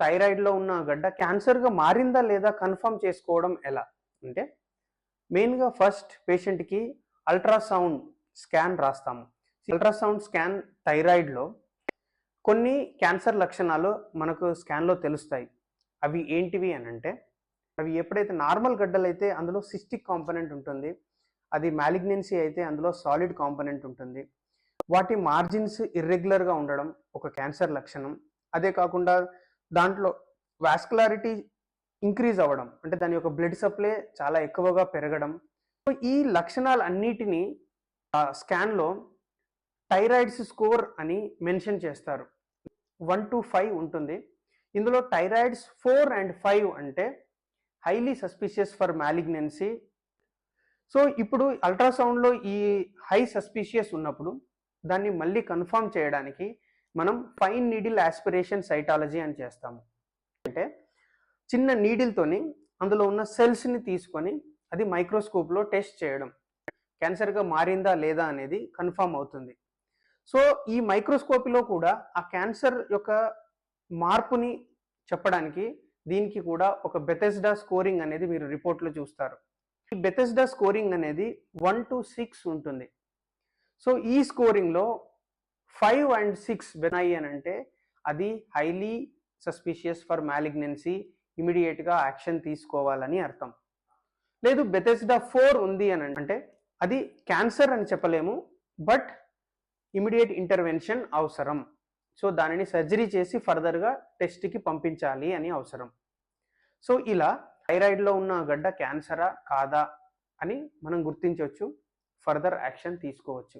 థైరాయిడ్‌లో ఉన్న గడ్డ క్యాన్సర్‌గా మారిందా లేదా కన్ఫర్మ్ చేసుకోవడం ఎలా? అంటే మెయిన్‌గా ఫస్ట్ పేషెంట్‌కి అల్ట్రాసౌండ్ స్కాన్ రాస్తాము. అల్ట్రాసౌండ్ స్కాన్ థైరాయిడ్‌లో కొన్ని క్యాన్సర్ లక్షణాలు మనకు స్కాన్‌లో తెలుస్తాయి. అవి ఏంటివి అనంటే, అవి ఎప్పుడైతే నార్మల్ గడ్డలైతే అందులో సిస్టిక్ కాంపోనెంట్ ఉంటుంది. అది మాలిగ్నెన్సీ అయితే అందులో సాలిడ్ కాంపోనెంట్ ఉంటుంది. వాటి మార్జిన్స్ ఇర్రెగ్యులర్‌గా ఉండడం ఒక క్యాన్సర్ లక్షణం. అదే కాకుండా దాంట్లో వాస్కులారిటీ ఇంక్రీజ్ అవ్వడం. అంటే దాని యొక్క బ్లడ్ సప్లై చాలా ఎక్కువగా పెరగడం. సో, ఈ లక్షణాలన్నిటిని స్కాన్‌లో థైరాయిడ్స్ స్కోర్ అని మెన్షన్ చేస్తారు. 1-5 ఉంటుంది. ఇందులో థైరాయిడ్స్ 4 అండ్ 5 అంటే highly suspicious for malignancy. So, ఇప్పుడు అల్ట్రాసౌండ్‌లో ఈ హై సస్పిషియస్ ఉన్నప్పుడు దాన్ని మళ్ళీ కన్ఫర్మ్ చేయడానికి మనం ఫైన్ నీడిల్ యాస్పిరేషన్ సైటాలజీ అని చేస్తాము. అంటే చిన్న నీడిల్‌తోని అందులో ఉన్న సెల్స్‌ని తీసుకొని అది మైక్రోస్కోప్‌లో టెస్ట్ చేయడం. క్యాన్సర్‌గా మారిందా లేదా అనేది కన్ఫర్మ్ అవుతుంది. సో, ఈ మైక్రోస్కోపీలో కూడా ఆ క్యాన్సర్ యొక్క మార్పుని చెప్పడానికి దీనికి కూడా ఒక బెథెస్డా స్కోరింగ్ అనేది మీరు రిపోర్ట్‌లో చూస్తారు. ఈ బెథెస్డా స్కోరింగ్ అనేది 1-6 ఉంటుంది. సో, ఈ స్కోరింగ్‌లో 5 అండ్ 6 ఉన్నాయి అనంటే అది హైలీ సస్పిషియస్ ఫర్ మాలిగ్నెన్సీ, ఇమ్మీడియేట్‌గా యాక్షన్ తీసుకోవాలని అర్థం. లేదు బెథెస్డా 4 ఉంది అనంటే అది క్యాన్సర్ అని చెప్పలేము. బట్ ఇమ్మీడియేట్ ఇంటర్వెన్షన్ అవసరం. సో, దానిని సర్జరీ చేసి ఫర్దర్‌గా టెస్ట్‌కి పంపించాలి అని అవసరం. సో, ఇలా థైరాయిడ్‌లో ఉన్న గడ్డ క్యాన్సరా? కాదా? అని మనం గుర్తించొచ్చు. ఫర్దర్ యాక్షన్ తీసుకోవచ్చు.